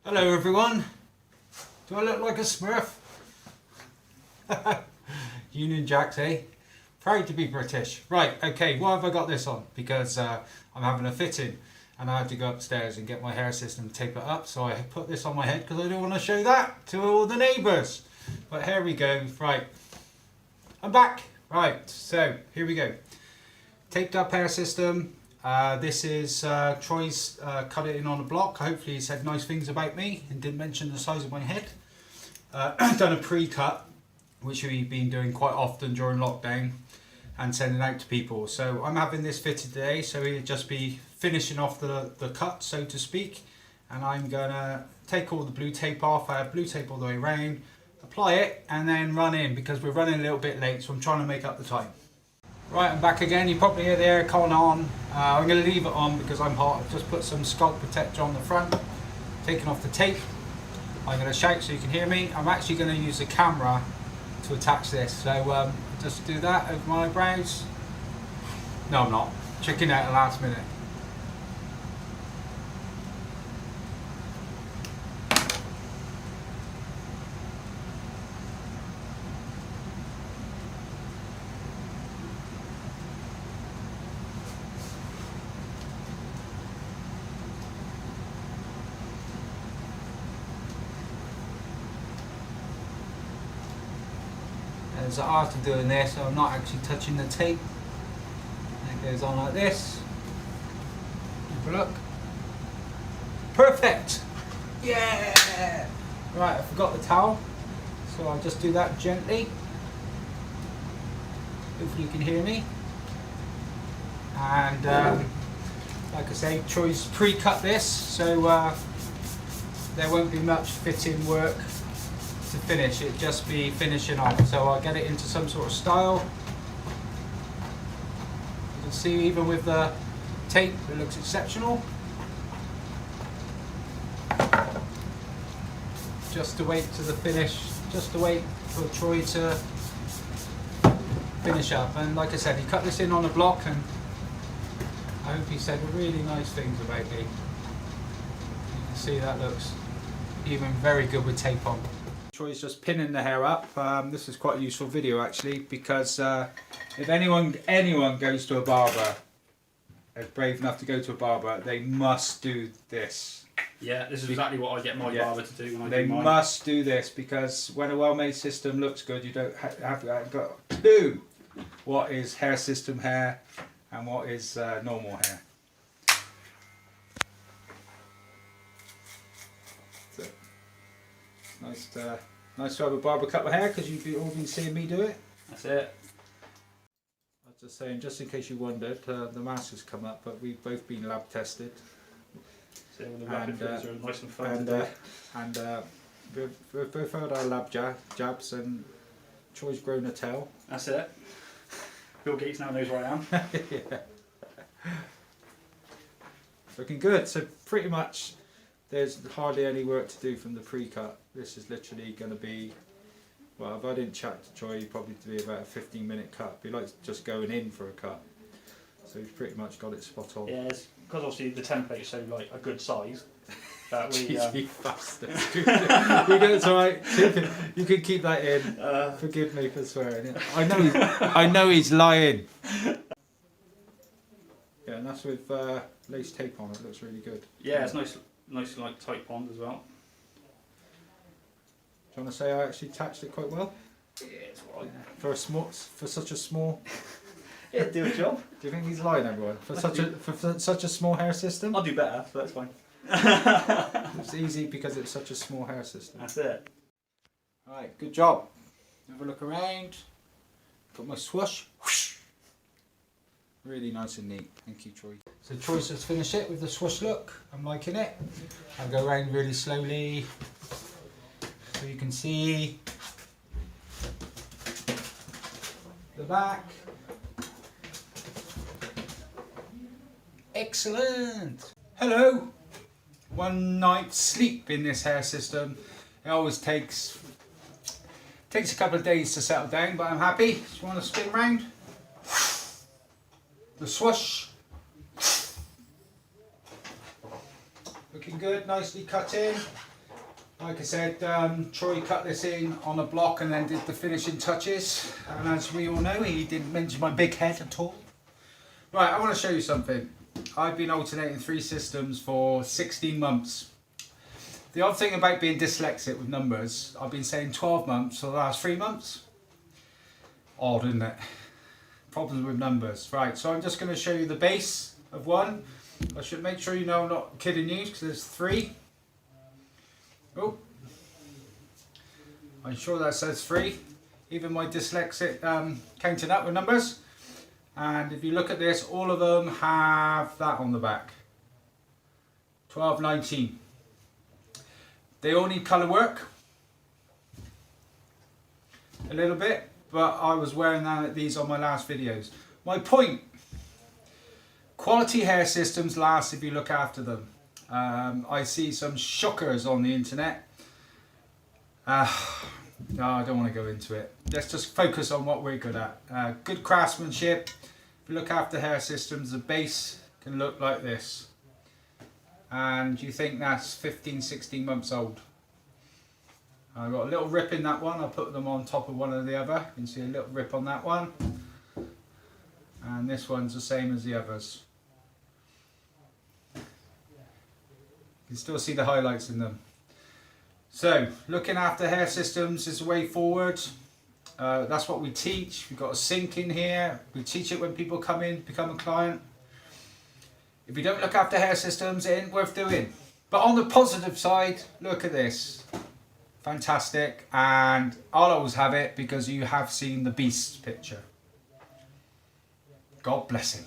Hello everyone. Do I look like a Smurf? Union Jacks, eh? Proud to be British. Right, okay, why have I got this on? Because I'm having a fitting and I had to go upstairs and get my hair system to tape it up, so I put this on my head because I don't want to show that to all the neighbours. But here we go. Right, I'm back. Right, so here we go. Taped up hair system. This is Troy's cut it in on a block. Hopefully he said nice things about me and didn't mention the size of my head. Done a pre-cut, which we've been doing quite often during lockdown and sending out to people. So I'm having this fitted today, so he'll just be finishing off the cut, so to speak. And I'm gonna take all the blue tape off. I have blue tape all the way around, apply it and then run in because we're running a little bit late, so I'm trying to make up the time. Right, I'm back again. You probably hear the aircon on. I'm going to leave it on because I'm hot. I've just put some scalp protector on the front, taking off the tape. I'm going to shout so you can hear me. I'm actually going to use the camera to attach this. So just do that over my eyebrows. No, I'm not. Checking out at the last minute. There's an art of doing this, so I'm not actually touching the tape. It goes on like this. Have a look. Perfect! Yeah! Right, I forgot the towel, so I'll just do that gently. Hopefully you can hear me. And like I say, Troy's pre-cut this, so there won't be much fitting work to finish. It just be finishing off, so I'll get it into some sort of style. You can see even with the tape it looks exceptional. Just to wait to the finish, just to wait for Troy to finish up. And like I said, he cut this in on a block and I hope he said really nice things about me. You can see that looks even very good with tape on. Troy's just pinning the hair up. This is quite a useful video actually, because if anyone goes to a barber, is brave enough to go to a barber, they must do this. Yeah, this is exactly what I get my barber to do when I do mine. They must do this because when a well-made system looks good, you don't have got a clue what is hair system hair and what is normal hair. Nice to have a barber cut my hair because you've all been seeing me do it. That's it. I was just saying, just in case you wondered, the mask has come up, but we've both been lab tested. So the rapid fits are nice and fun. We've both had our lab jabs, and Troy's grown a tail. That's it. Bill Gates now knows where I am. Yeah. Looking good. So pretty much, there's hardly any work to do from the pre-cut. This is literally going to be, well, if I didn't chat to Troy, it'd probably be about a 15-minute cut. He likes just going in for a cut. So he's pretty much got it spot on. Yeah, it's because obviously the template is so like a good size that we. Jeez, you bastard! You know it's alright. You can keep that in. Forgive me for swearing. I know he's lying. Yeah, and that's with lace tape on. It looks really good. Yeah, it's nice like tight pond as well. Do you want to say I actually attached it quite well? Yeah, it's alright. For such a small. Yeah, do a job. Do you think he's lying, everyone? For such a small hair system? I'll do better, so that's fine. It's easy because it's such a small hair system. That's it. Alright, good job. Have a look around. Got my swoosh. Whoosh. Really nice and neat. Thank you, Troy. So Troy's just finished it with the swoosh look. I'm liking it. I'll go around really slowly so you can see the back. Excellent! Hello! One night's sleep in this hair system. It always takes a couple of days to settle down, but I'm happy. Just want to spin round. The swoosh. Looking good, nicely cut in. Like I said, Troy cut this in on a block and then did the finishing touches. And as we all know, he didn't mention my big head at all. Right, I want to show you something. I've been alternating 3 systems for 16 months. The odd thing about being dyslexic with numbers, I've been saying 12 months for the last 3 months. Odd, isn't it? Problems with numbers. Right, so I'm just going to show you the base of one. I should make sure you know I'm not kidding you, because there's 3. Oh, I'm sure that says 3. Even my dyslexic counting up with numbers. And if you look at this, all of them have that on the back. 12, 19. They all need colour work. A little bit, but I was wearing these on my last videos. My point, quality hair systems last if you look after them. I see some shockers on the internet. No, I don't want to go into it. Let's just focus on what we're good at. Good craftsmanship. If you look after hair systems, the base can look like this. And you think that's 15, 16 months old. I've got a little rip in that one. I'll put them on top of one or the other. You can see a little rip on that one. And this one's the same as the others. You can still see the highlights in them. So, looking after hair systems is the way forward. That's what we teach. We've got a sink in here. We teach it when people come in, become a client. If you don't look after hair systems, it ain't worth doing. But on the positive side, look at this. Fantastic. And I'll always have it because you have seen the beast picture. God bless him.